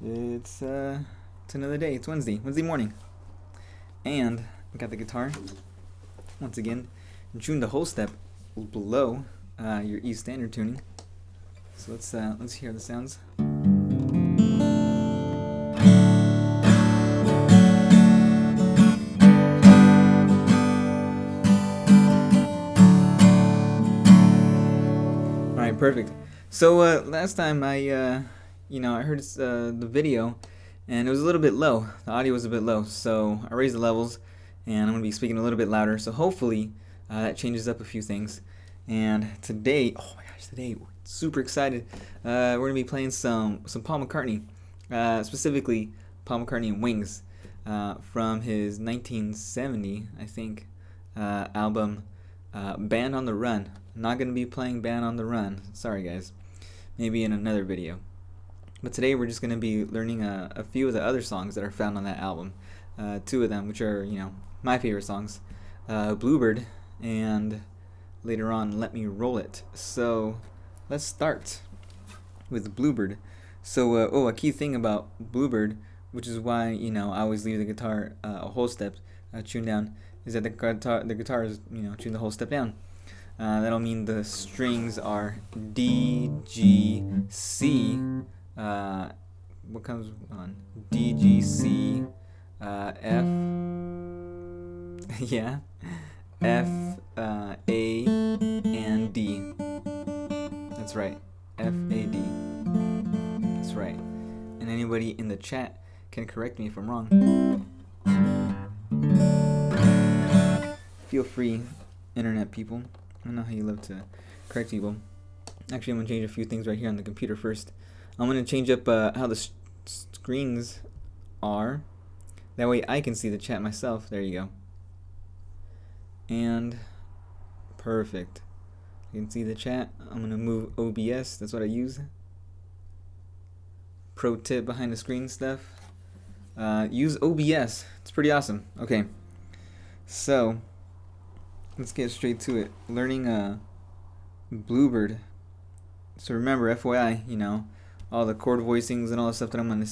It's another day. It's Wednesday morning, and I got the guitar once again and tuned the whole step below your E standard tuning. So let's hear the sounds. All right, perfect. So last time I heard the video, and it was a little bit low. The audio was a bit low, so I raised the levels, and I'm gonna be speaking a little bit louder. So hopefully that changes up a few things. And today, oh my gosh, today we're super excited. We're gonna be playing some Paul McCartney, specifically Paul McCartney and Wings, from his 1970, I think, album, Band on the Run. I'm not gonna be playing Band on the Run. Sorry guys. Maybe in another video. But today we're just going to be learning a few of the other songs that are found on that album. Two of them, which are, my favorite songs. Bluebird, and later on, Let Me Roll It. So let's start with Bluebird. So, a key thing about Bluebird, which is why, I always leave the guitar a whole step tuned down, is that the guitar is, tuned the whole step down. That'll mean the strings are D, G, C. What comes on? D, G, C, F. Yeah, F, A, and D. That's right. F, A, D. That's right. And anybody in the chat can correct me if I'm wrong. Feel free, internet people. I know how you love to correct people. Actually, I'm going to change a few things right here on the computer first. I'm going to change up how the screens are. That way I can see the chat myself. There you go. And perfect. You can see the chat. I'm going to move OBS. That's what I use. Pro tip behind the screen stuff. Use OBS. It's pretty awesome. Okay. So let's get straight to it. Learning Bluebird. So remember, FYI, all the chord voicings and all the stuff that I'm going to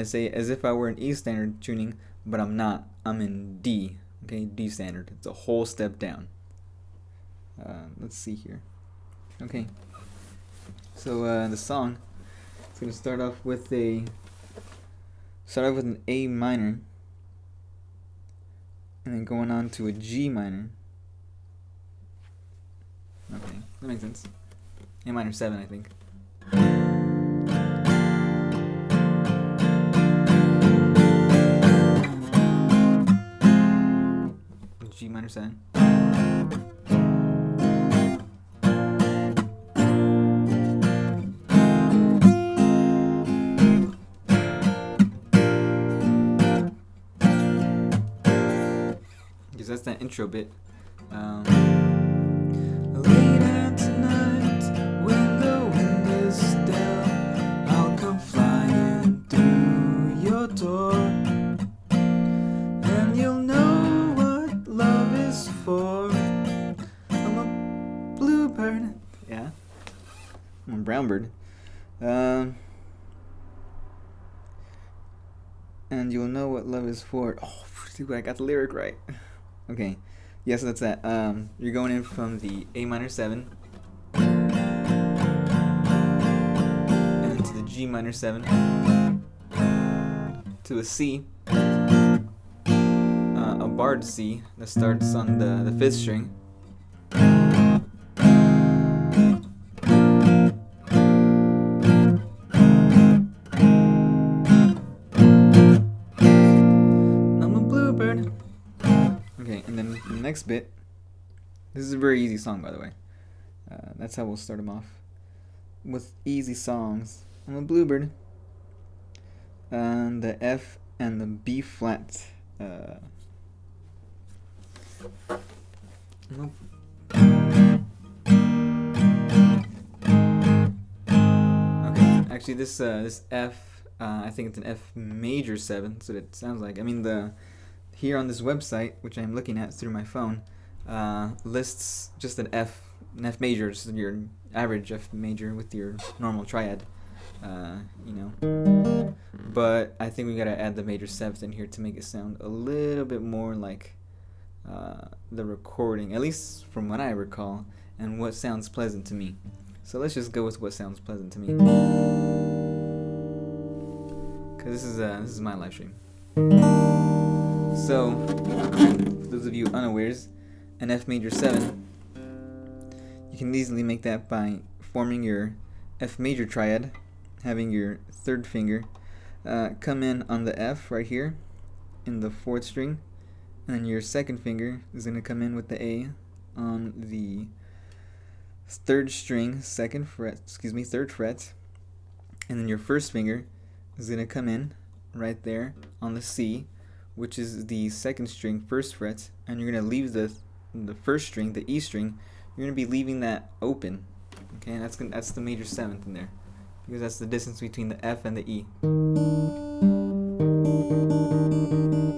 say as if I were in E standard tuning, but I'm not. I'm in D. Okay, D standard. It's a whole step down. Let's see here. Okay. So the song is going to start off with an A minor, and then going on to a G minor. Okay, that makes sense. A minor 7, I think. G minor 7. Because that's that intro bit. Late at night, when the wind is still, I'll come flying through your door, and you'll know what love is for. I'm a bluebird. Yeah, I'm a brown bird. And you'll know what love is for. Oh, I got the lyric right. Okay. Yes, that's that. You're going in from the A minor 7 and into the G minor 7 to a C, a barred C that starts on the 5th string, I'm a bluebird. Okay, and then the next bit, this is a very easy song, by the way. That's how we'll start them off, with easy songs. I'm a bluebird. And the F and the B flat. Okay, actually this F, I think it's an F major 7, so it sounds like. I mean, here on this website, which I'm looking at through my phone, lists just an F major, just your average F major with your normal triad. but I think we gotta add the major 7th in here to make it sound a little bit more like the recording, at least from what I recall, and what sounds pleasant to me. So let's just go with what sounds pleasant to me, because this is my live stream. So, for those of you unawares, an F major 7, you can easily make that by forming your F major triad, having your 3rd finger come in on the F right here in the 4th string, and then your 2nd finger is going to come in with the A on the 3rd string, 3rd fret, and then your 1st finger is going to come in right there on the C, which is the 2nd string, 1st fret, and you're going to leave the 1st string, the E string, you're going to be leaving that open. Okay, and that's the major 7th in there, because that's the distance between the F and the E.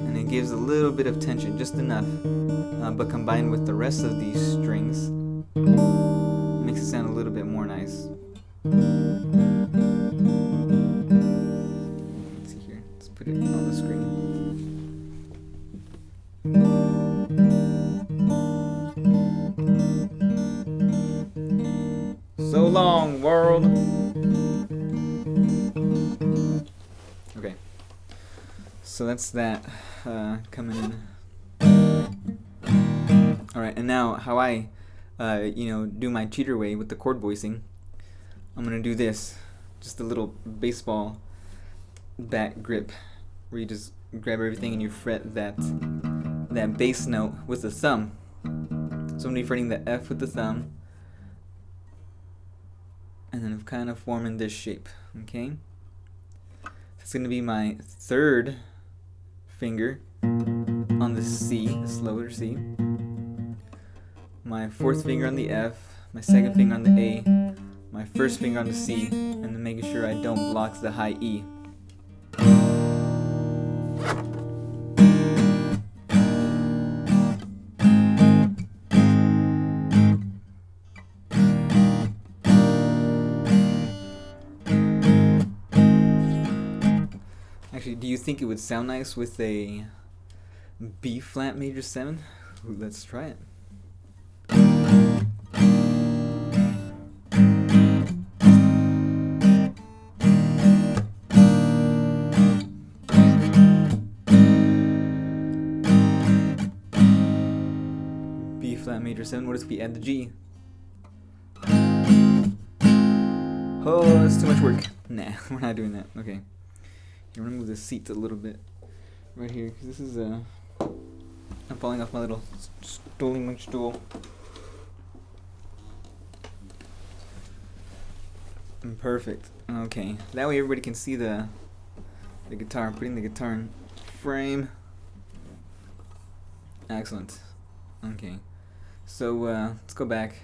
And it gives a little bit of tension, just enough, but combined with the rest of these strings, makes it sound a little bit more nice. Let's see here, let's put it on the screen. So long, world. Okay, so that's that coming in. Alright, and now how I do my cheater way with the chord voicing, I'm gonna do this, just a little baseball bat grip, where you just grab everything and you fret that bass note with the thumb. So I'm gonna be fretting the F with the thumb, and then I'm kind of forming this shape. Okay, it's gonna be my 3rd finger on the C, this lower C, my 4th finger on the F, my 2nd finger on the A, my 1st finger on the C, and then making sure I don't block the high E. Actually, do you think it would sound nice with a B flat major 7? Ooh, let's try it. B flat major 7. What if we add the G? Oh, that's too much work. Nah, we're not doing that. Okay. I'm gonna move the seats a little bit right here, because this is I'm falling off my little stool. Perfect. Okay, that way everybody can see the guitar. I'm putting the guitar in frame. Excellent. Okay, so let's go back.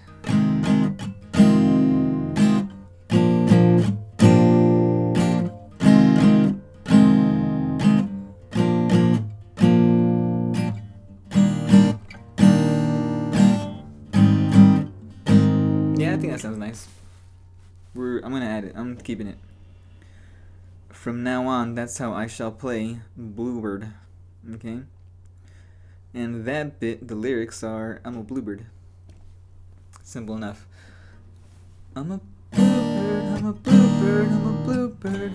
Yeah, I think that sounds nice. I'm gonna add it. I'm keeping it. From now on, that's how I shall play Bluebird. Okay? And that bit, the lyrics are, I'm a bluebird. Simple enough. I'm a bluebird, I'm a bluebird, I'm a bluebird.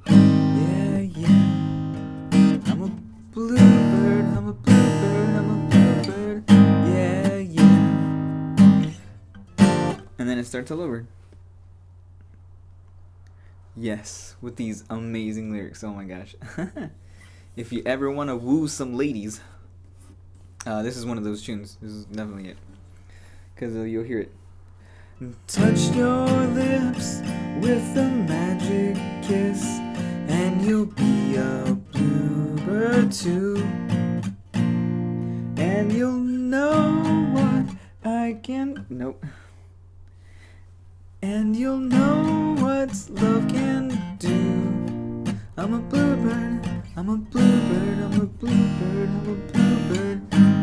Yeah, yeah. I'm a bluebird, I'm a bluebird, I'm a bluebird. Yeah, yeah. And then it starts all over. Yes, with these amazing lyrics. Oh my gosh. If you ever want to woo some ladies, this is one of those tunes. This is definitely it. Because you'll hear it. Touch your lips with a magic kiss, and you'll be a bluebird too. And you'll know what I can... Nope. And you'll know what love can do. I'm a bluebird, I'm a bluebird, I'm a bluebird, I'm a bluebird.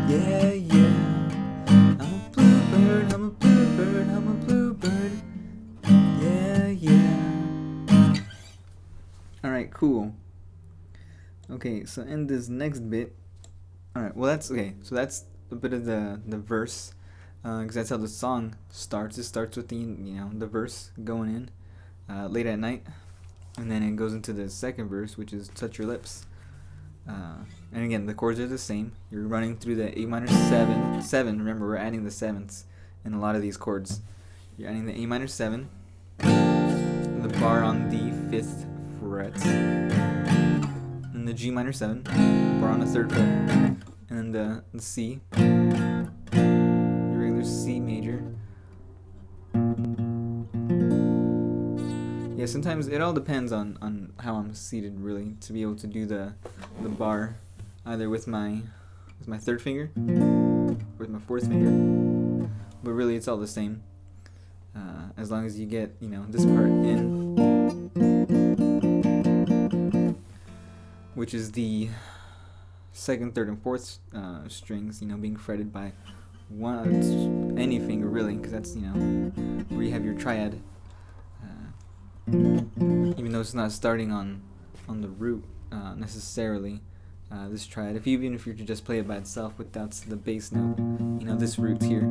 Yeah, yeah. I'm a bluebird, I'm a bluebird, I'm a bluebird. Yeah, yeah. Alright, cool. Okay, so in this next bit, alright, well that's, okay, so that's a bit of the verse, because that's how the song starts. It starts with the verse going in, late at night, and then it goes into the second verse, which is touch your lips. And again, the chords are the same. You're running through the A minor 7. Remember, we're adding the sevenths in a lot of these chords. You're adding the A minor 7, the bar on the 5th fret, and the G minor 7, bar on the 3rd fret, and then the C, your regular C major. Yeah, sometimes it all depends on how I'm seated, really, to be able to do the bar either with my 3rd finger or with my 4th finger. But really, it's all the same, as long as you get this part in, which is the 2nd, 3rd, and 4th strings, being fretted by any finger, really, because that's where you have your triad. Even though it's not starting on the root necessarily, this triad. Even if you could just play it by itself without the bass note, this root here,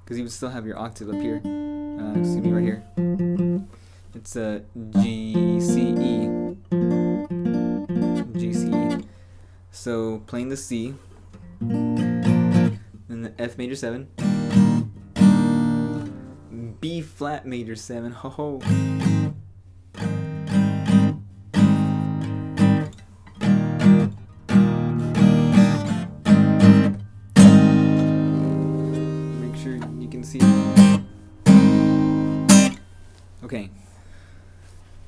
because you would still have your octave up here. Excuse me, right here. It's a G C E. G C E. So playing the C, then the F major 7. B flat major 7, ho ho. Make sure you can see it. Okay,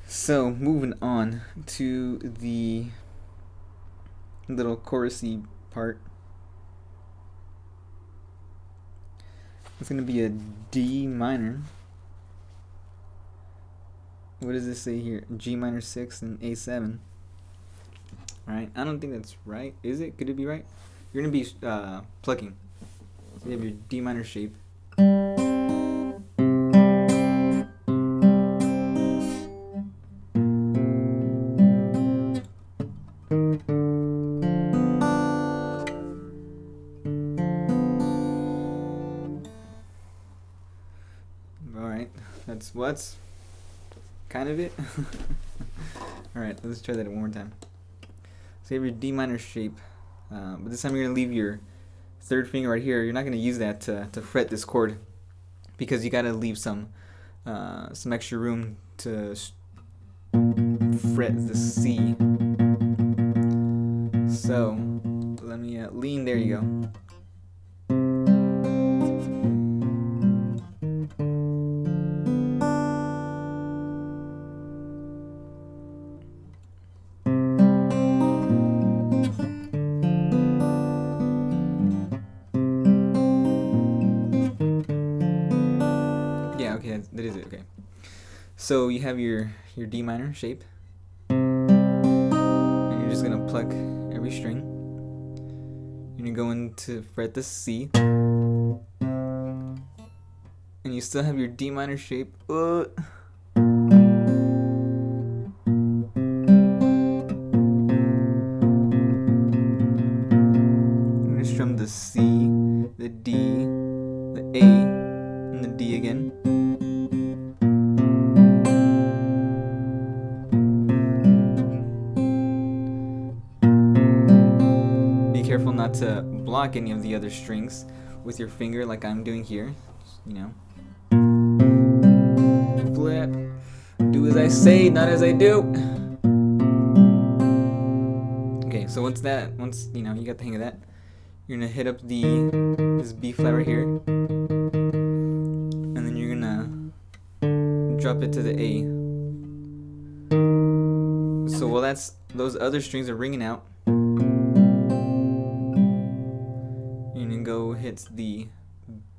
so moving on to the little chorusy part. It's going to be a D minor. What does this say here? G minor 6 and A7. Alright, I don't think that's right. Is it? Could it be right? You're going to be plucking. So you have your D minor shape. That's kind of it. Alright, let's try that one more time. So you have your D minor shape, but this time you're going to leave your 3rd finger right here. You're not going to use that to fret this chord, because you got to leave some extra room to fret the C. So let me lean. There you go. That is it. Okay, so you have your D minor shape, and you're just gonna pluck every string. You're gonna go into fret the C, and you still have your D minor shape. I'm gonna strum the C, the D, the A, and the D again. Careful not to block any of the other strings with your finger like I'm doing here. Flip. Do as I say, not as I do. Okay, so once you got the hang of that, you're gonna hit up this B flat right here, and then you're gonna drop it to the A. So while those other strings are ringing out, go hit the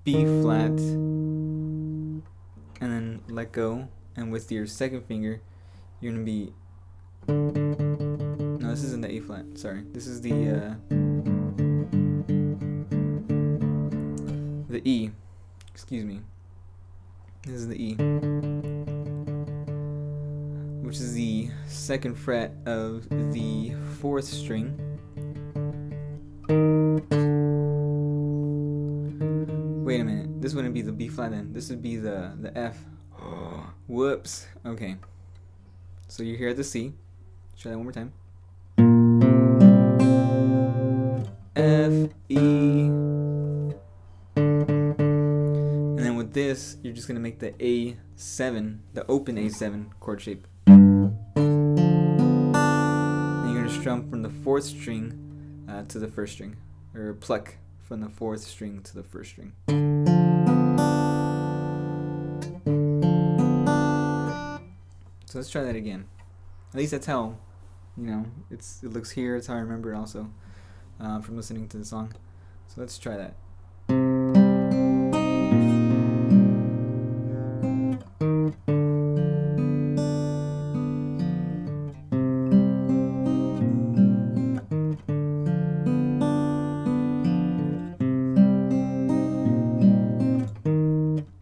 B flat and then let go, and with your 2nd finger you're gonna be, no, this isn't the A flat, sorry, this is the E, excuse me, this is the E. which is the 2nd fret of the 4th string. Wait a minute, this wouldn't be the B flat then. This would be the F. Whoops. Okay. So you're here at the C. Try that one more time. F, E. And then with this, you're just going to make the A7, the open A7 chord shape. And you're going to strum from the 4th string to the 1st string. Or pluck from the 4th string to the 1st string. So let's try that again. At least that's how, it looks here. It's how I remember it also from listening to the song. So let's try that.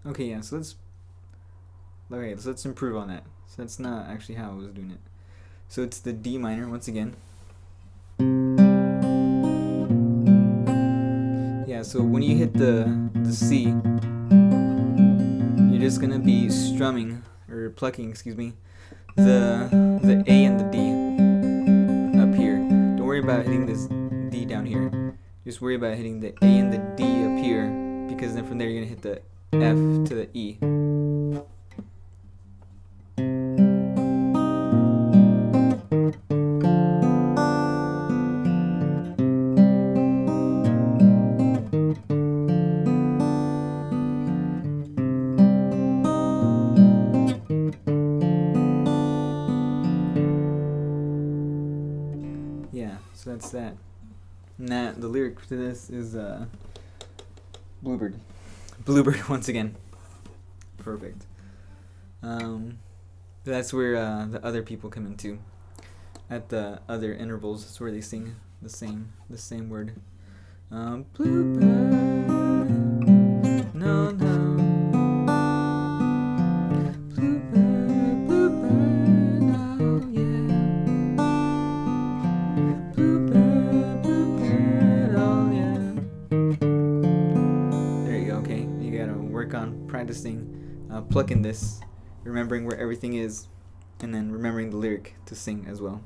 Okay, yeah, so let's improve on that. So that's not actually how I was doing it. So it's the D minor once again. Yeah, so when you hit the C, you're just gonna be strumming or plucking, the A and the D up here. Don't worry about hitting this D down here. Just worry about hitting the A and the D up here, because then from there you're gonna hit the F to the E. Yeah, so that's that. And the lyric to this is Bluebird once again. Perfect. That's where the other people come in too. At the other intervals, that's where they sing the same word. Bluebird, no, no. Bluebird, bluebird, oh yeah. Bluebird, bluebird, oh yeah. There you go. Okay, you gotta work on practicing plucking this, remembering where everything is, and then remembering the lyric to sing as well.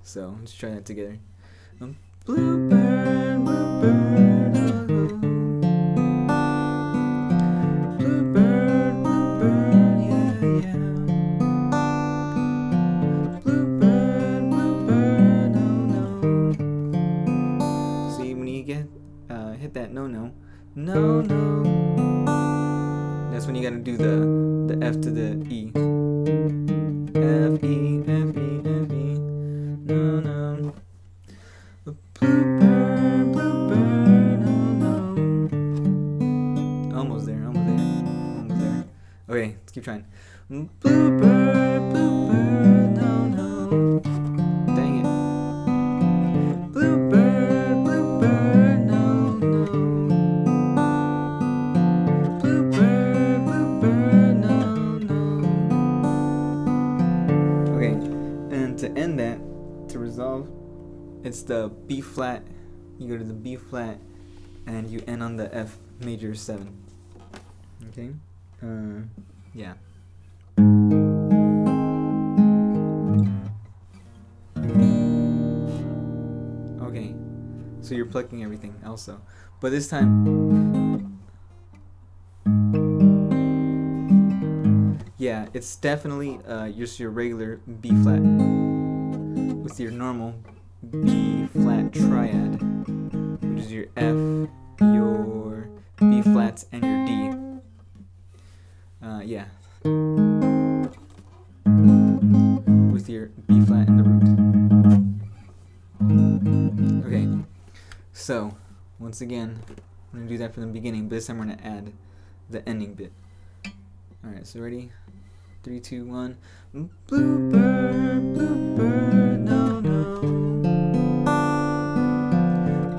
So let's try that together. Bluebird, bluebird, oh. Bluebird, bluebird, yeah, yeah. Bluebird, bluebird, no, no. See, when you get hit that no, no, no, no. That's when you gotta do the F to the E. F, E, F, E, F, E. No, no. Bluebird, bluebird, no, no. Almost there. Okay, let's keep trying. Bluebird, bluebird, no, no. Dang it. Bluebird, bluebird, no, no. Bluebird, bluebird, no, no. Okay, and to end that, to resolve, it's the B flat. You go to the B flat, and you end on the F major 7. Okay, yeah. Okay, so you're plucking everything also, but this time, yeah, it's definitely just your regular B flat with your normal B flat triad, which is your F, your B flats, and your D. Yeah. With your B flat and the root. Okay. So, once again, I'm going to do that from the beginning, but this time we're going to add the ending bit. Alright, so ready? 3, 2, 1. Bluebird, bluebird, no, no.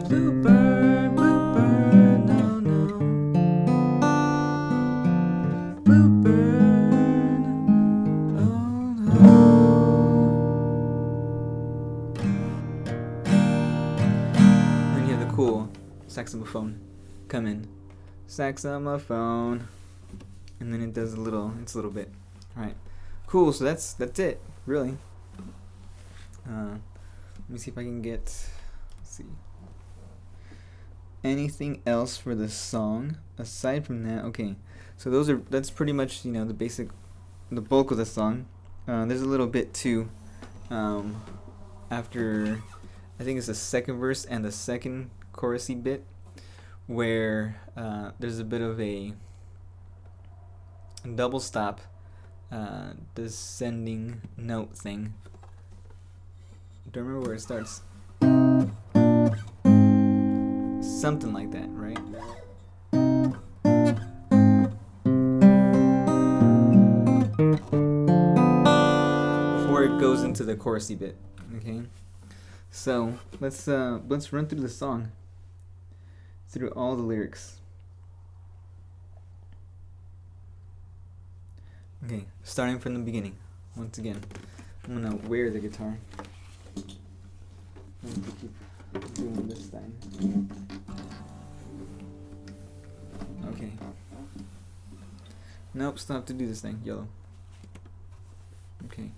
Bluebird, bluebird, no, no. Bluebird, oh no. saxophone come in. Saxophone. And then it does a little bit. Alright. Cool, so that's it, really. Let me see if I can get, let's see, anything else for the song aside from that. Okay, so that's pretty much, the bulk of the song. There's a little bit too after, I think it's the second verse and the second chorusy bit, where there's a bit of a double stop descending note thing. Don't remember where it starts. Something like that, right? Before it goes into the chorusy bit. Okay, so let's run through the song, through all the lyrics. Okay, starting from the beginning. Once again, I'm gonna wear the guitar. I'm gonna keep doing this thing. Okay. Nope, stop to do this thing. Yellow. Okay.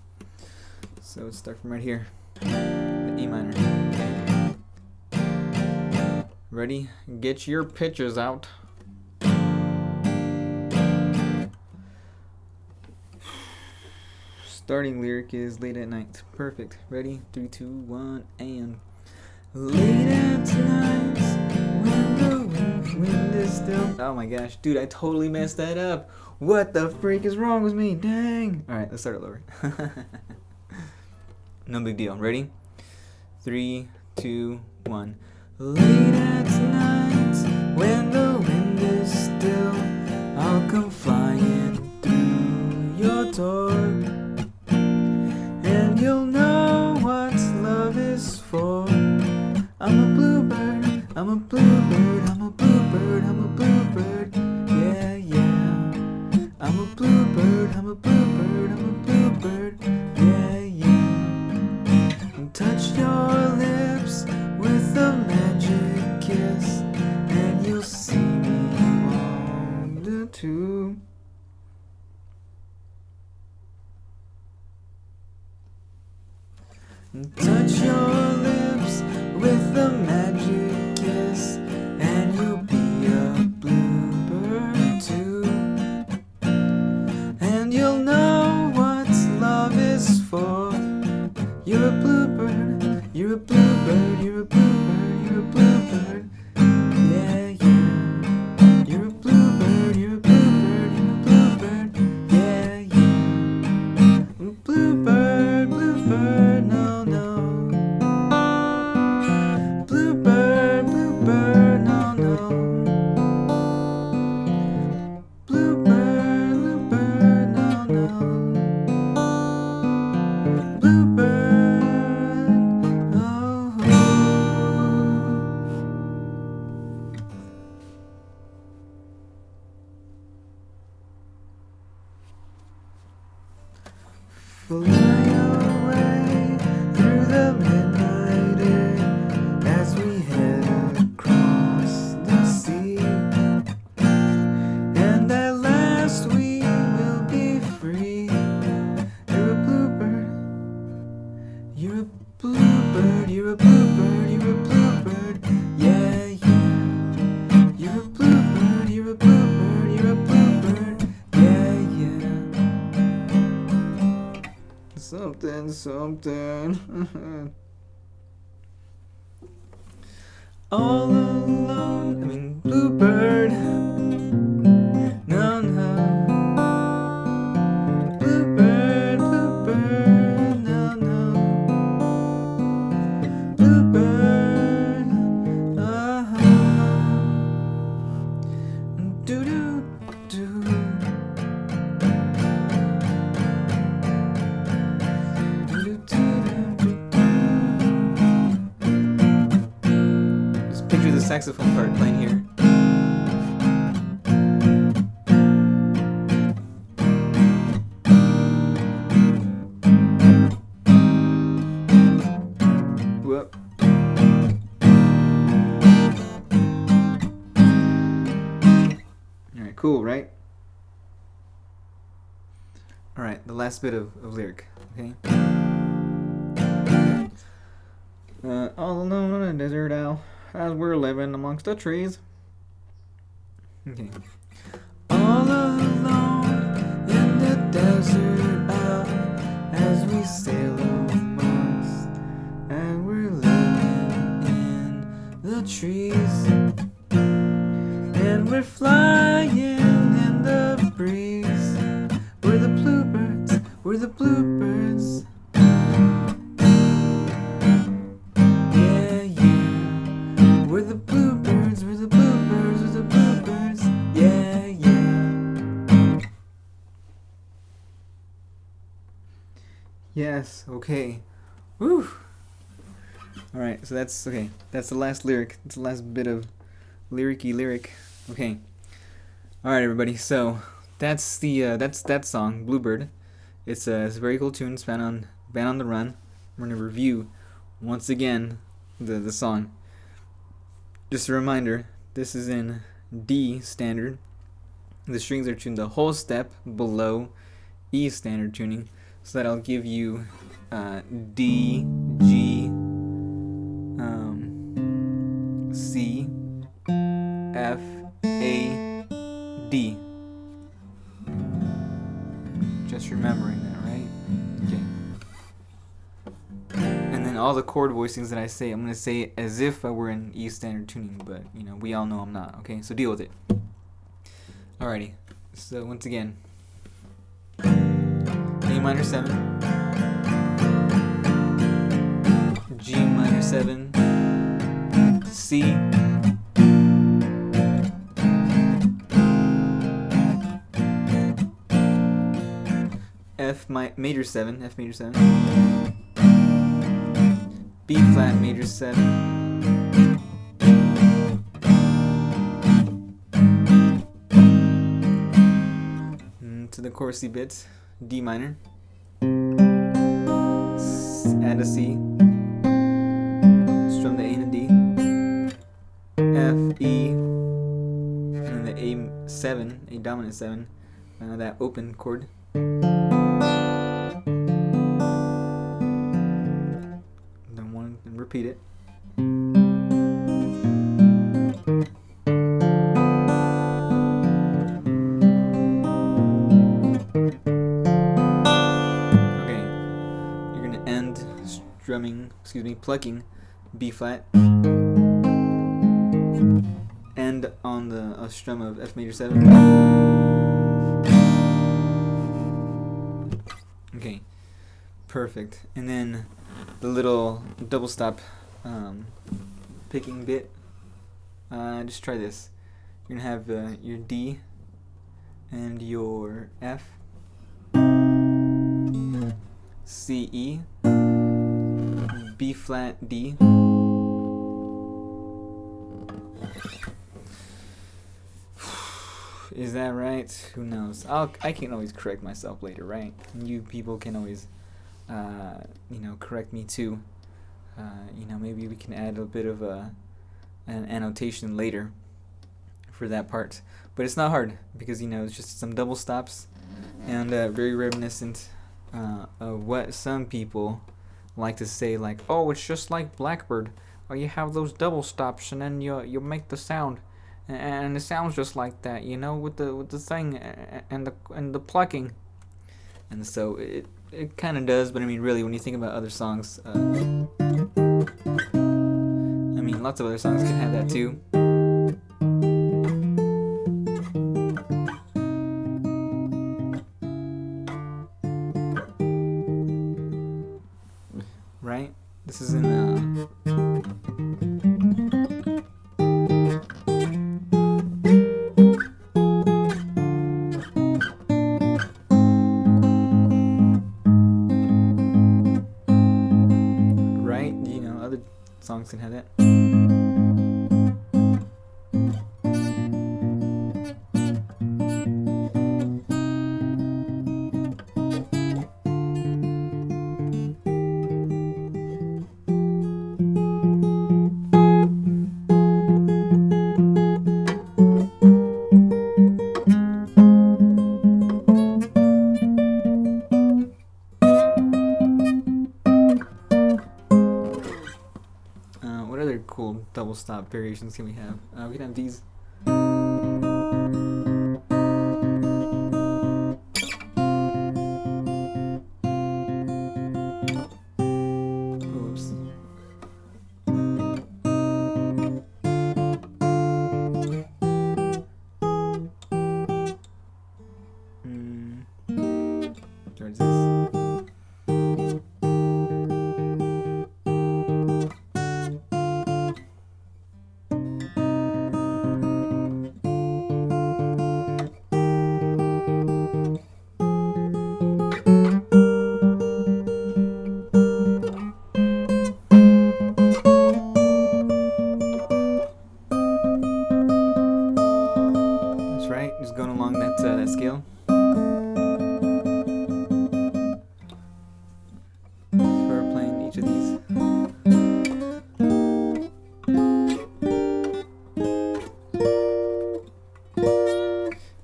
So let's start from right here. The A minor. Okay. Ready? Get your pitches out. Starting lyric is late at night. Perfect. Ready? 3, 2, 1, and late at night when the wind is still. Oh my gosh, dude, I totally messed that up. What the freak is wrong with me? Dang. Alright, let's start it over. No big deal. Ready? 3, 2, 1. Late at night when the wind is still, I'll come flying through your door. And you'll know what love is for. I'm a bluebird, I'm a bluebird, I'm a bluebird, I'm a bluebird, yeah, yeah. I'm a bluebird, I'm a bluebird, I'm a bluebird, yeah, yeah. And touch your lips with a magic kiss, and you'll see me on the tube. Touch your lips with a magic kiss, and you'll be a bluebird too. And you'll know what love is for. You're a bluebird, you're a bluebird, you're a bluebird, you're a bluebird, yeah, yeah. You're a bluebird, you're a bluebird, you're a bluebird, yeah, yeah. Bluebird, bluebird, no. Bluebird, bluebird, no, no. Bluebird, bluebird, no, no. Bluebird, oh. Fly away through the midnight air as we head across the sea, and at last we will be free. You're a bluebird, you're a bluebird, you're a bluebird, you're a bluebird, yeah, yeah. You're a bluebird, you're a bluebird, you're a bluebird, yeah, yeah. Something. All alone, bluebird. No, no. Bluebird, bluebird, no, no. Bluebird, do do do. Just picture the saxophone part playing here. Whoop. Cool, right? Alright, the last bit of lyric, okay? All alone on a desert isle, as we're living amongst the trees. Okay. All alone in the desert isle, as we sail amongst, and we're living in the trees, and we're flying in the breeze. We're the bluebirds, we're the bluebirds. Yeah, yeah. We're the bluebirds, we're the bluebirds, we're the bluebirds. Yeah, yeah. Yes, okay. Woo! Alright, so that's okay. That's the last lyric. That's the last bit of lyric-y lyric. Okay. Alright, everybody, so that's that song, Bluebird. It's a very cool tune. It's Band on the Run. We're gonna review once again the song. Just a reminder, this is in D standard. The strings are tuned a whole step below E standard tuning, so that'll give you D, G, C, F, A, D. Just remembering that, right? Okay. And then all the chord voicings that I say, I'm going to say it as if I were in E standard tuning, but, you know, we all know I'm not, okay? So deal with it. Alrighty. So, once again. A minor 7. G minor 7. C. F major 7, F major 7, B flat major 7, to the chorusy bits, D minor, add a C, strum the A and a D, F, E, and then the A7, A dominant 7, that open chord. Repeat it. Okay, you're gonna end plucking B flat, end on the strum of F major 7. Okay, perfect. And then the little double stop picking bit. Just try this. You're gonna have your D and your F, C, E, B flat, D. Is that right? Who knows? I can always correct myself later, right? You people can always correct me too. Maybe we can add a bit of an annotation later for that part. But it's not hard because, it's just some double stops and very reminiscent of what some people like to say, like, oh, it's just like Blackbird, or you have those double stops and then you make the sound, and it sounds just like that, with the thing and the plucking. And so it kind of does, but I mean, really, when you think about other songs, lots of other songs can have that too. Right? This is in right? Other songs can have that. cool double stop variations can we have? We can have these. Oops. Towards this. That's right, just going along that scale. For playing each of these.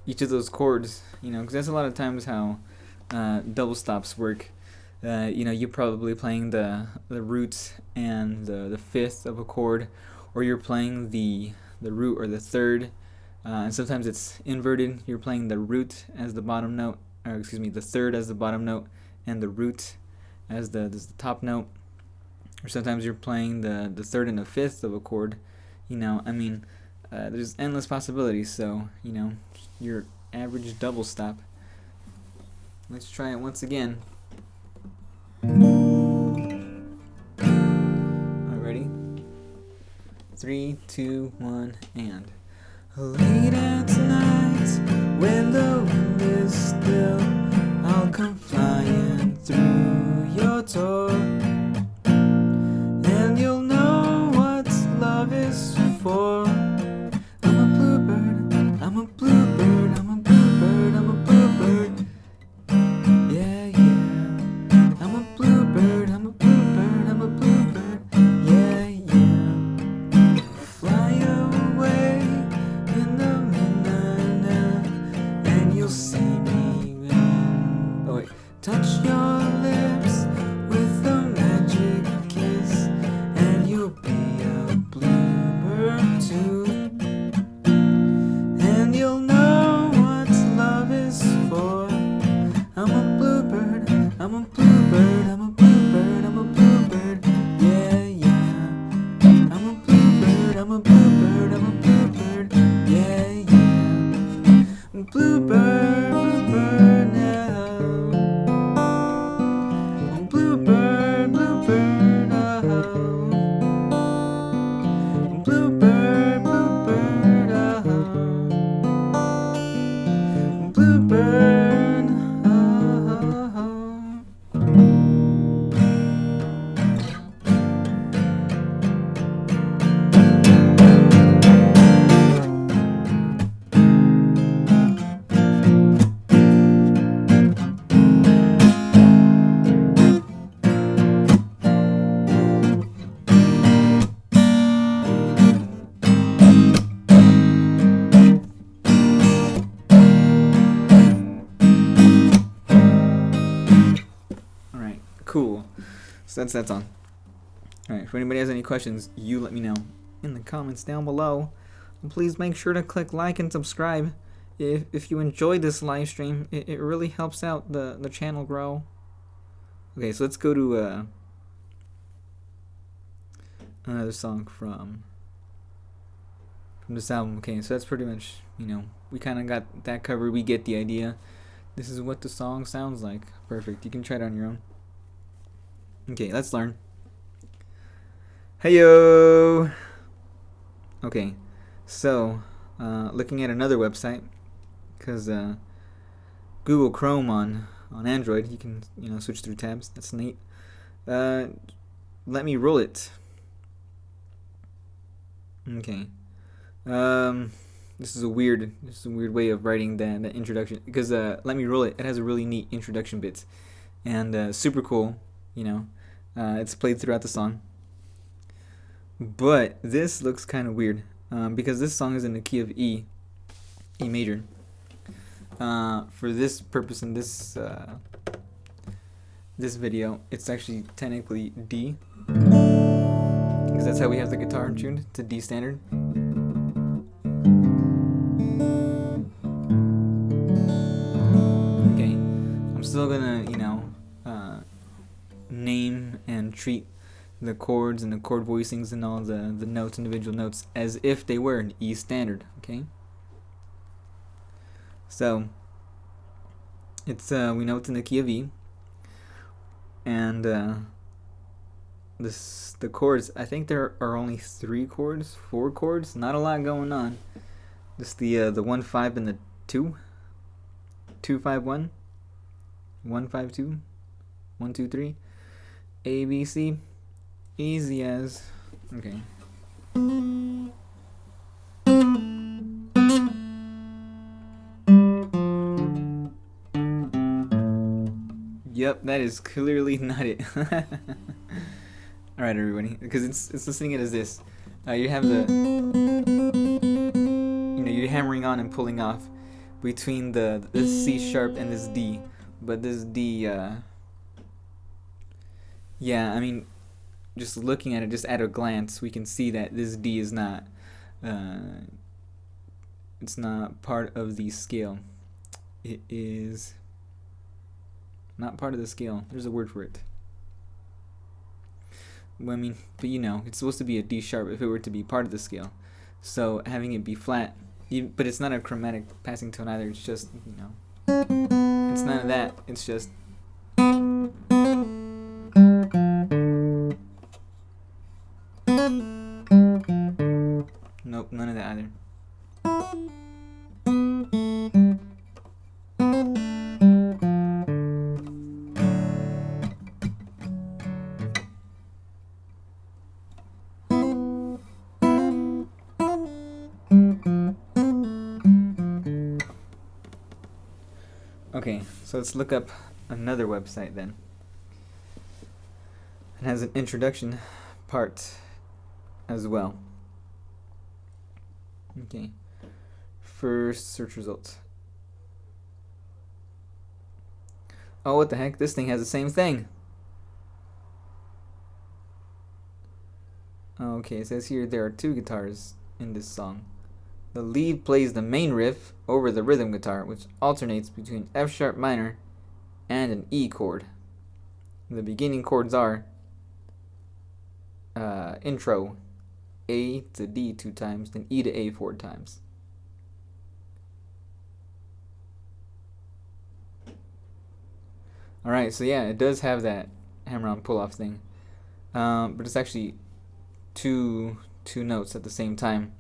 Each of those chords, you know, because that's a lot of times how double stops work. You know, you're probably playing the root and the fifth of a chord, or you're playing the root or the third, and sometimes it's inverted. You're playing the root as the bottom note, or excuse me, the third as the bottom note, and the root as the top note. Or sometimes you're playing the third and the fifth of a chord. You know, I mean, there's endless possibilities. So, you know, your average double stop. Let's try it once again. Alright, ready? 3, 2, 1, and late at night when the wind is still, I'll come flying through your door, and you'll know what love is for. I'm a bluebird, I'm a bluebird, I'm a bluebird, I'm a bluebird. Yeah, yeah. I'm a bluebird, I'm a bluebird, I'm a bluebird. Yeah, yeah. Fly away in the midnight, and you'll see me when, oh wait, touch your lips with a magic kiss, and you'll be a bluebird too, and you'll know what love is for. I'm a bluebird, I'm a bluebird, I'm a bluebird, I'm a bluebird. Yeah, yeah. I'm a bluebird, I'm a bluebird, I'm a bluebird. Yeah, yeah. Bluebird, bluebird now. Bluebird, bluebird, oh. Bluebird, bluebird, oh. Bluebird, oh. Alright, cool. So that's on. Alright, if anybody has any questions, you let me know in the comments down below. And please make sure to click like and subscribe. If you enjoyed this live stream, it really helps out the channel grow. Okay, so let's go to another song from this album. Okay, so that's pretty much, you know, we kind of got that covered. We get the idea. This is what the song sounds like. Perfect. You can try it on your own. Okay, let's learn. Heyo! Okay, so looking at another website, because Google Chrome on Android, you can, you know, switch through tabs. That's neat. Let me roll it. Okay. This is a weird way of writing that introduction, because let me roll it. It has a really neat introduction bit, and super cool. You know, it's played throughout the song. But this looks kind of weird, because this song is in the key of E major. For this purpose in this this video, it's actually technically D, because because that's how we have the guitar tuned to D standard. Okay, I'm still gonna, name and treat the chords and the chord voicings and all the notes, individual notes, as if they were an E standard. Okay, so it's we know it's in the key of E, and the chords, I think there are only 4 chords, not a lot going on. Just the 1 5 and the 2 5 1 1 5 2 1 2 3 A B C, easy as. Okay. Yep, that is clearly not it. Alright, everybody, because it's listening it as this. You have the, you're hammering on and pulling off between this C sharp and this D, but this D, yeah, I mean, just looking at it, just at a glance, we can see that this D is not, it's not part of the scale. It is not part of the scale. There's a word for it. Well, I mean, but it's supposed to be a D sharp if it were to be part of the scale. So having it be flat, but it's not a chromatic passing tone either. It's just, it's none of that. It's just. Nope, none of that either. Okay, so let's look up another website then. It has an introduction part as well. Okay, first search results. Oh, what the heck? This thing has the same thing. Okay, it says here there are 2 guitars in this song. The lead plays the main riff over the rhythm guitar, which alternates between F sharp minor and an E chord. The beginning chords are intro, A to D 2 times, then E to A 4 times. Alright, so yeah, it does have that hammer-on pull-off thing, but it's actually two notes at the same time.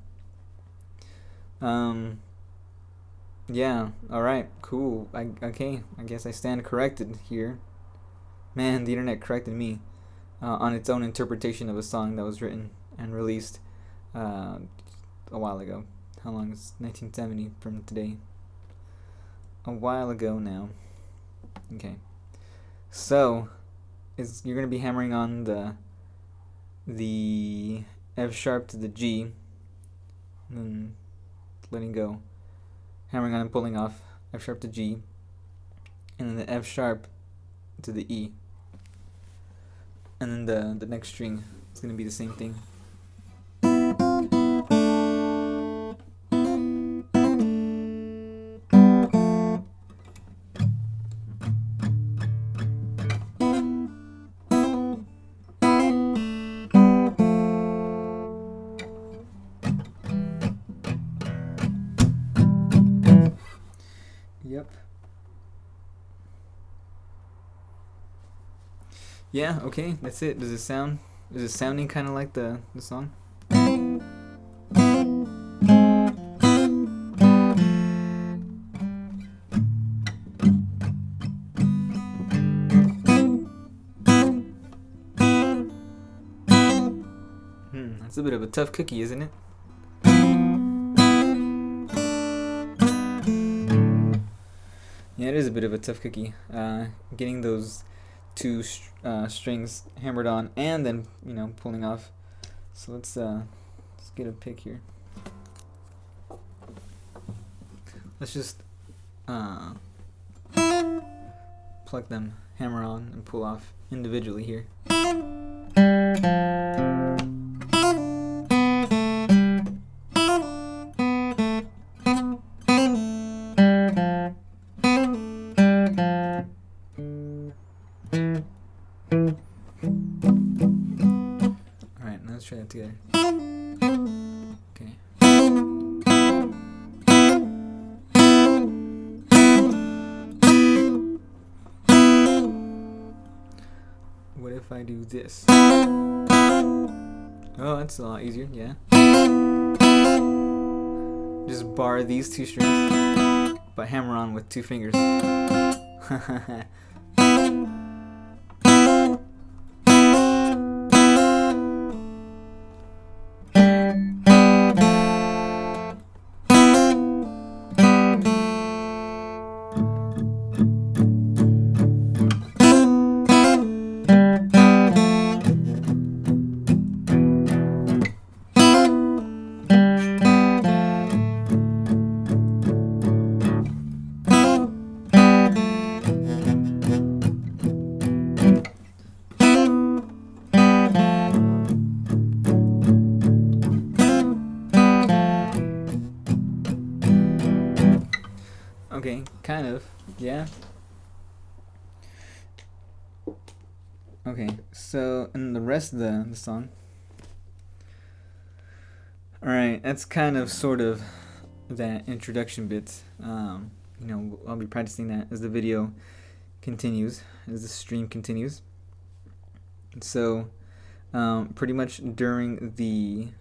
Yeah, alright, cool. Okay, I guess I stand corrected here. Man, the internet corrected me on its own interpretation of a song that was written and released a while ago. How long is 1970 from today? A while ago now. Okay, so you're gonna be hammering on the F sharp to the G, and then letting go, hammering on and pulling off F sharp to G, and then the F sharp to the E, and then the next string is going to be the same thing. Yep. Yeah, okay, that's it. Is it sounding kind of like the song? That's a bit of a tough cookie, isn't it? Yeah, it is a bit of a tough cookie. Getting those 2 strings hammered on and then pulling off. So let's get a pick here. Let's just pluck them, hammer on and pull off individually here. let's try that together. Okay. What if I do this? Oh, that's a lot easier, yeah. Just bar these two strings, but hammer on with 2 fingers. Okay, kind of, yeah. Okay, so, and the rest of the song. Alright, that's kind of, sort of, that introduction bit. You know, I'll be practicing that as the video continues, as the stream continues. So, pretty much during the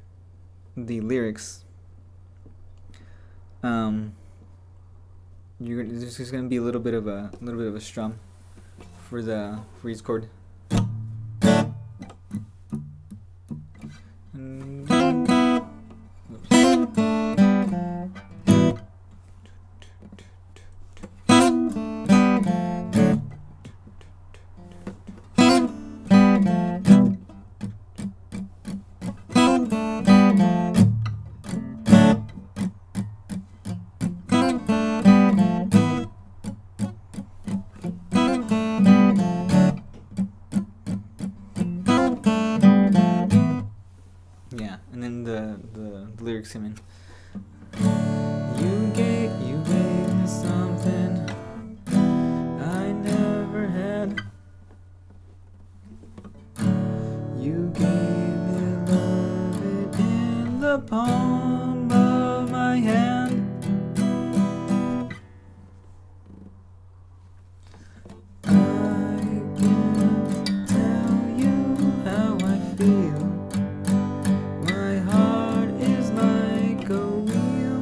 lyrics, there's just gonna be a little bit of a strum for each chord. Yeah, and then the lyrics come in. You gave me something I never had. You gave me love in the palm of my hand. I can't tell you how I feel. My heart is like a wheel.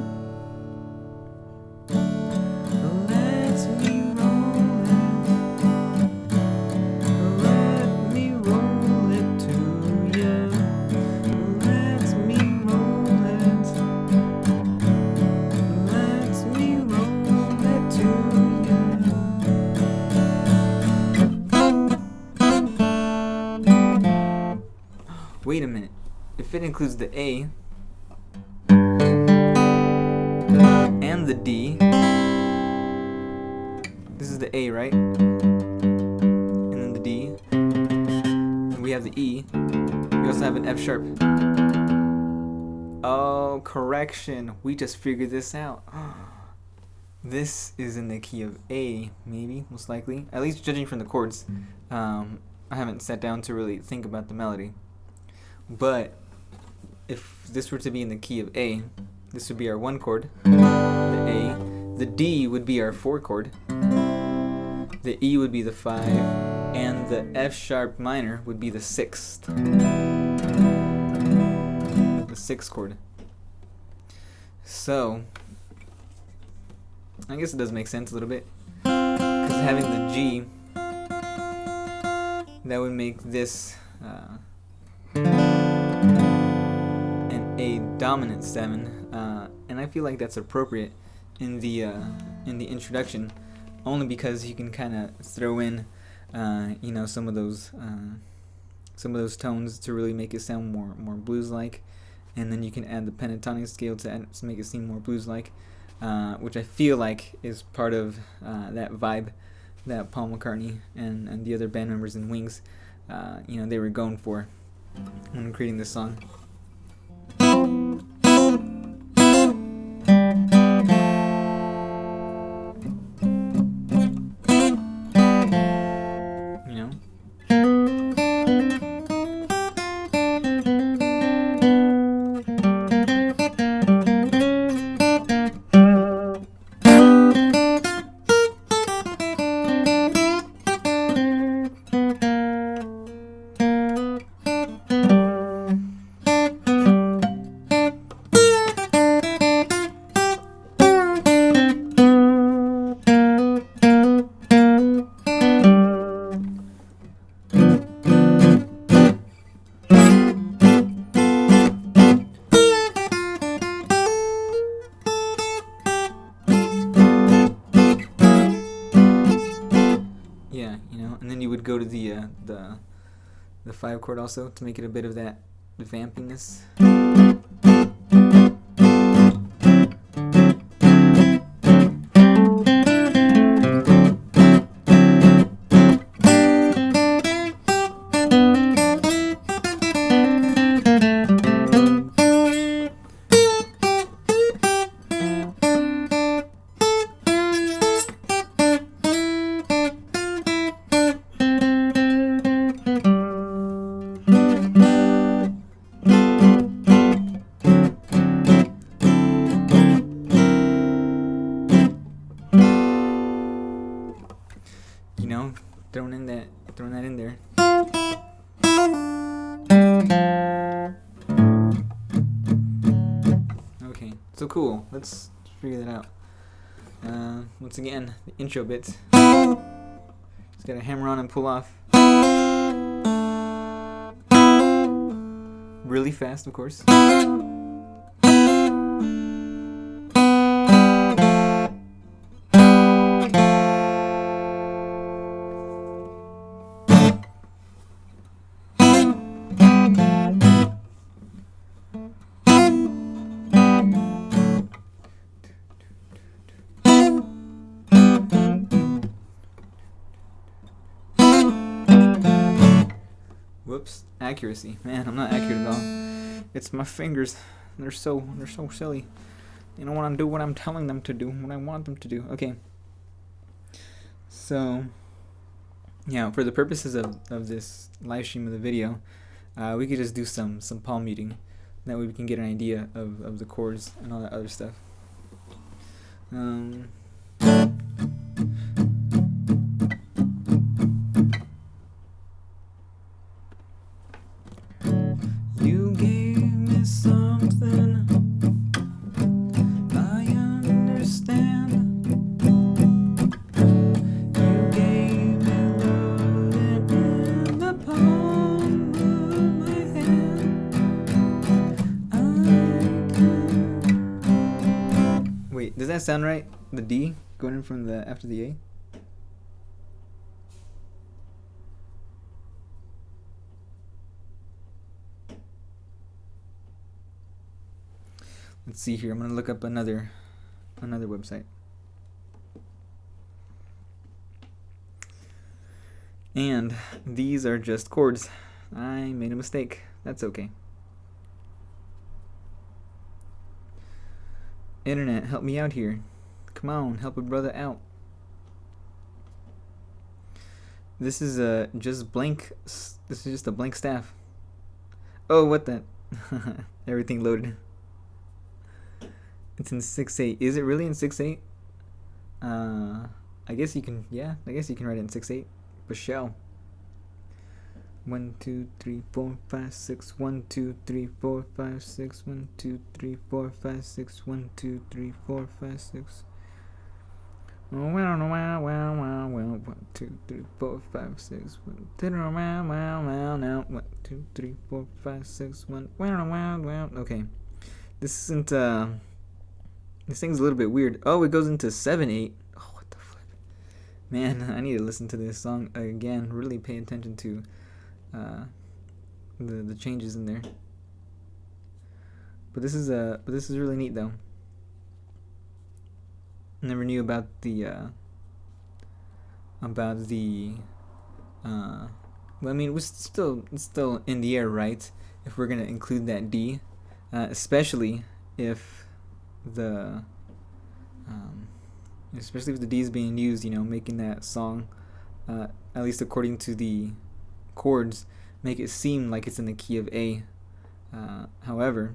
Let me roll it to you. Let me roll it. Let me roll it to you. Wait a minute. If it includes the A and the D, this is the A, right? And then the D, and we have the E. We also have an F sharp. Oh, correction. We just figured this out. This is in the key of A, maybe, most likely. At least judging from the chords. I haven't sat down to really think about the melody. But if this were to be in the key of A, this would be our 1 chord, the A. The D would be our 4 chord. The E would be the 5, and the F sharp minor would be the 6th. The 6th chord. So, I guess it does make sense a little bit. Because having the G, that would make this an A dominant 7, and I feel like that's appropriate in the introduction, only because you can kind of throw in, you know, some of those tones to really make it sound more blues-like, and then you can add the pentatonic scale to make it seem more blues-like, which I feel like is part of that vibe that Paul McCartney and the other band members in Wings, you know, they were going for when creating this song. You know? the 5 chord also to make it a bit of that vampiness. You know, throwing that in there. Okay, so cool. Let's figure that out. Once again, the intro bits. Just gotta hammer on and pull off. Really fast, of course. Whoops, accuracy. Man, I'm not accurate at all. It's my fingers. They're so silly. They don't want to do what I'm telling them to do, what I want them to do. Okay. So, yeah, for the purposes of this live stream of the video, we could just do some palm muting. That way we can get an idea of the chords and all that other stuff. You gave me something I understand. You gave me love in the palm of my hand. Wait, does that sound right? The D going in from the after the A? Let's see here. I'm gonna look up another website. And these are just chords. I made a mistake. That's okay. Internet, help me out here. Come on, help a brother out. This is just blank. This is just a blank staff. Oh, what the? Everything loaded. It's in 6/8. Is it really in 6/8? I guess you can. Yeah, I guess you can write it in 6/8. For sure. 1 2 3 4 5 6. 1 2 3 4 5 6. 1 2 3 4 5 6. 1 2 3 4 5 6. Well, 1 2 3 4 5 6. 1 2 3 4 5 6. 1. Okay, this isn't. This thing's a little bit weird. Oh, it goes into 7/8. Oh, what the fuck, man! I need to listen to this song again. Really pay attention to the changes in there. But this is really neat though. Never knew about the well, I mean, it's still in the air, right? If we're gonna include that D, especially if the D is being used, you know, making that song, at least according to the chords, make it seem like it's in the key of A. However,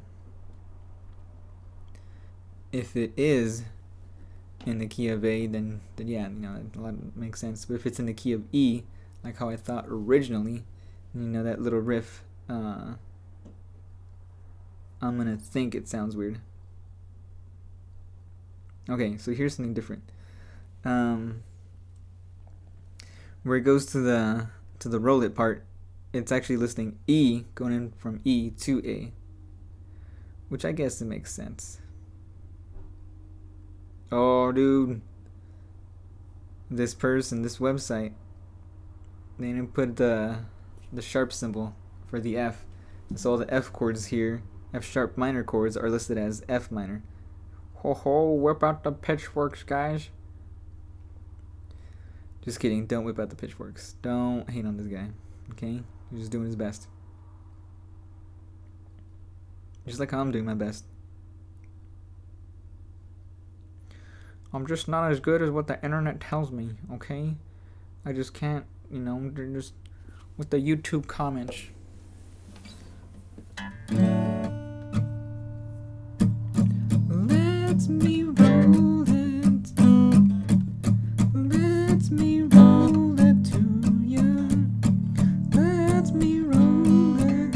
if it is in the key of A, then yeah, you know, it makes sense. But if it's in the key of E, like how I thought originally, you know, that little riff, I'm gonna think it sounds weird. Okay, so here's something different. Where it goes to the roll it part, it's actually listing E going in from E to A, which I guess it makes sense. Oh, dude, this person, this website, They didn't put the sharp symbol for the F. So all the F chords here, F sharp minor chords, are listed as F minor. Ho ho, whip out the pitchforks, guys. Just kidding, don't whip out the pitchforks. Don't hate on this guy, okay? He's just doing his best. Just like how I'm doing my best. I'm just not as good as what the internet tells me, okay? I just can't, you know, just with the YouTube comments. Let me roll it. Let me roll it to you. Let me roll it.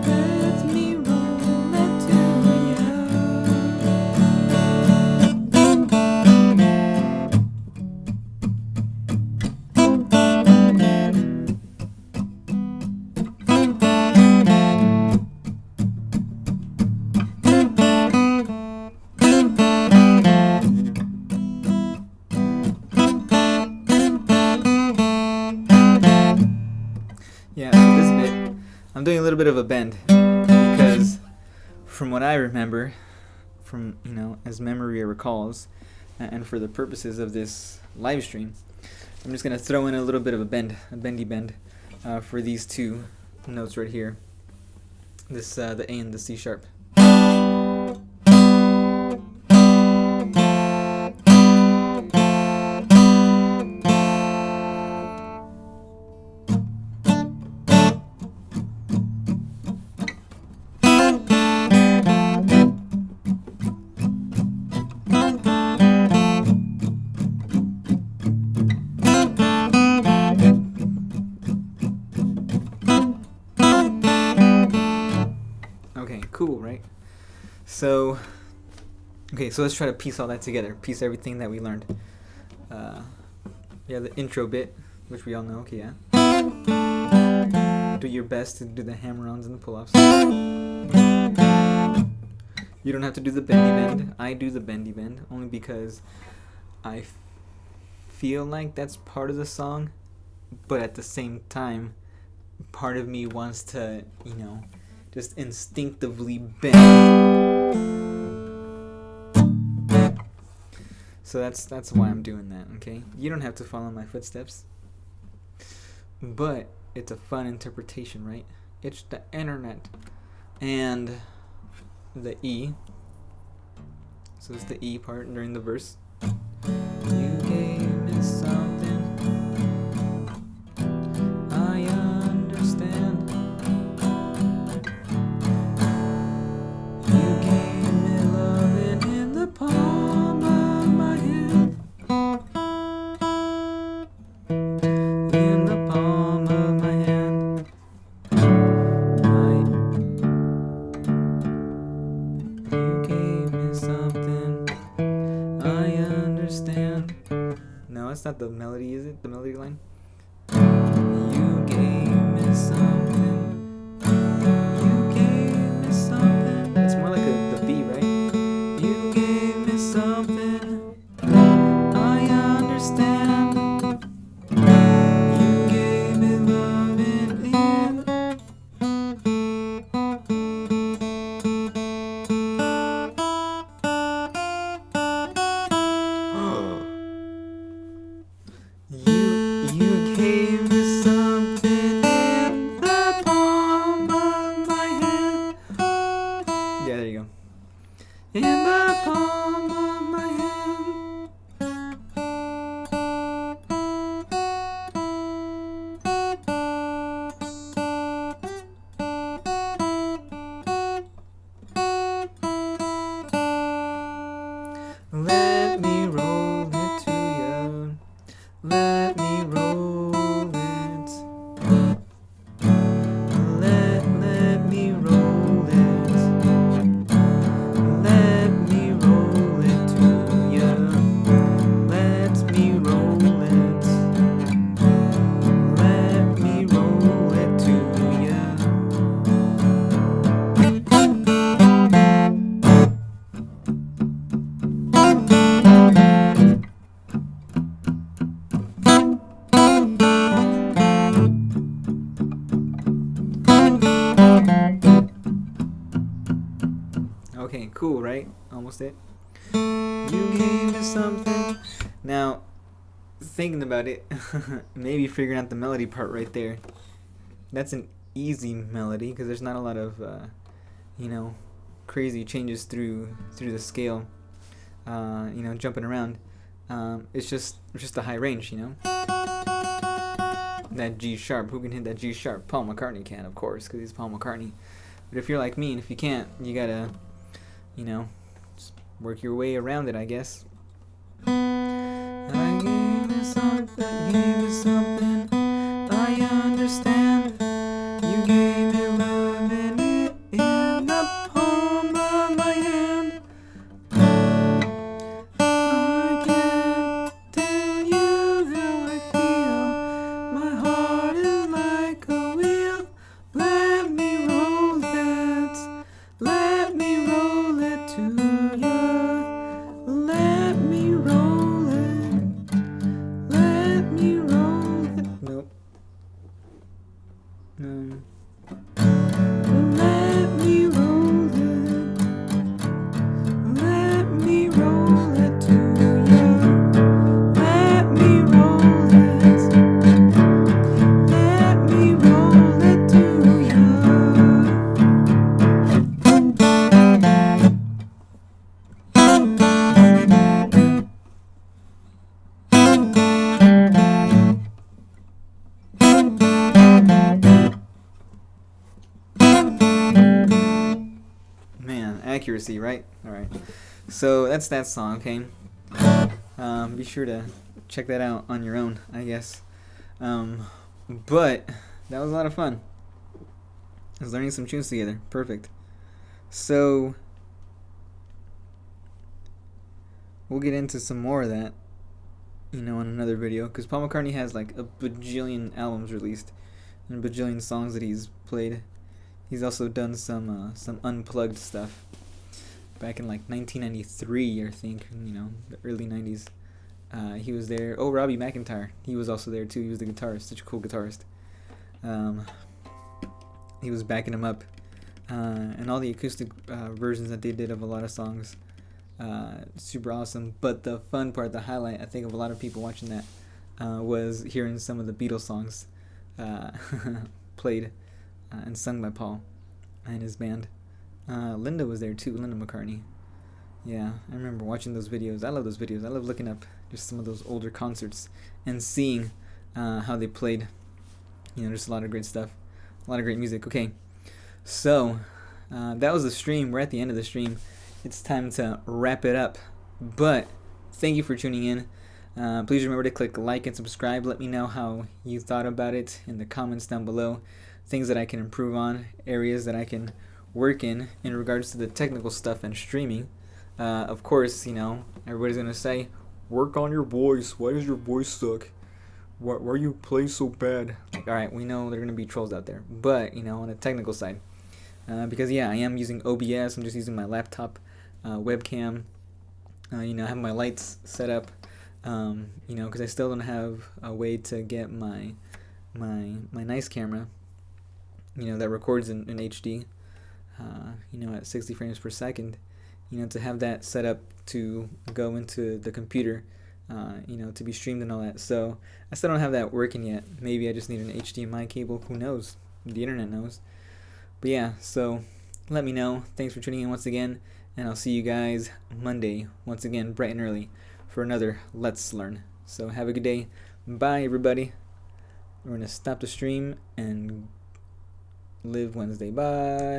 Let me roll it to you. Yeah, so this bit, I'm doing a little bit of a bend because from what I remember, from, you know, as memory recalls, and for the purposes of this live stream, I'm just going to throw in a little bit of a bend, a bendy bend, for these two notes right here. This, the A and the C sharp. Okay, cool, right? So, okay, so let's try to piece all that together. Piece everything that we learned. Yeah, the intro bit, which we all know. Okay, yeah. Do your best to do the hammer-ons and the pull-offs. You don't have to do the bendy bend. I do the bendy bend only because I feel like that's part of the song, but at the same time, part of me wants to, you know, just instinctively bend. So that's why I'm doing that, okay? You don't have to follow my footsteps. But it's a fun interpretation, right? It's the internet. And the E. So it's the E part during the verse. You gave me something I understand. You gave me loving in the palm of my hand. In the palm of my hand. You gave me something I understand. No, that's not the melody, is it? The melody line? You gave me something. You gave me something. It's more like the B, right? You gave me something I understand. You gave me loving in. You cool, right? Almost it. You gave me something. Now, thinking about it, maybe figuring out the melody part right there. That's an easy melody because there's not a lot of, crazy changes through the scale. Jumping around. It's just a high range, That G sharp. Who can hit that G sharp? Paul McCartney can, of course, because he's Paul McCartney. But if you're like me, and if you can't, you gotta, just work your way around it, I guess. I gave you something, I understand. You gave me love and it in the palm of my hand. I can't tell you how I feel. My heart is like a wheel. Let me roll it. Let me roll it to you. Let me roll it. Let me roll it. Nope. Let me roll it. Let me roll it to you. Let me roll it. Let me roll it to you. Man, accuracy, right? Alright. So that's that song, okay? Be sure to check that out on your own, I guess. But that was a lot of fun. I was learning some tunes together. Perfect. So we'll get into some more of that, in another video, because Paul McCartney has like a bajillion albums released and a bajillion songs that he's played. He's also done some unplugged stuff back in like 1993, I think. The early 90s. He was there. Oh, Robbie McIntyre. He was also there too. He was the guitarist. Such a cool guitarist. He was backing him up, and all the acoustic versions that they did of a lot of songs, super awesome. But the fun part, the highlight, I think, of a lot of people watching that was hearing some of the Beatles songs played and sung by Paul and his band. Linda was there too, Linda McCartney. Yeah, I remember watching those videos. I love those videos. I love looking up just some of those older concerts and seeing how they played. Just a lot of great stuff. A lot of great music. Okay, so that was the stream. We're at the end of the stream. It's time to wrap it up. But thank you for tuning in. Please remember to click like and subscribe. Let me know how you thought about it in the comments down below. Things that I can improve on, areas that I can work in regards to the technical stuff and streaming. Of course, everybody's going to say, work on your voice. Why does your voice suck? Why you play so bad? Alright, we know there are going to be trolls out there. But, on the technical side. Because, yeah, I am using OBS. I'm just using my laptop webcam. I have my lights set up. Because I still don't have a way to get my nice camera, that records in HD, at 60 frames per second, to have that set up to go into the computer, to be streamed and all that. So I still don't have that working yet. Maybe I just need an HDMI cable. Who knows? The internet knows. But yeah, so let me know. Thanks for tuning in once again, and I'll see you guys Monday, once again, bright and early, for another Let's Learn. So have a good day. Bye, everybody. We're going to stop the stream and live Wednesday. Bye.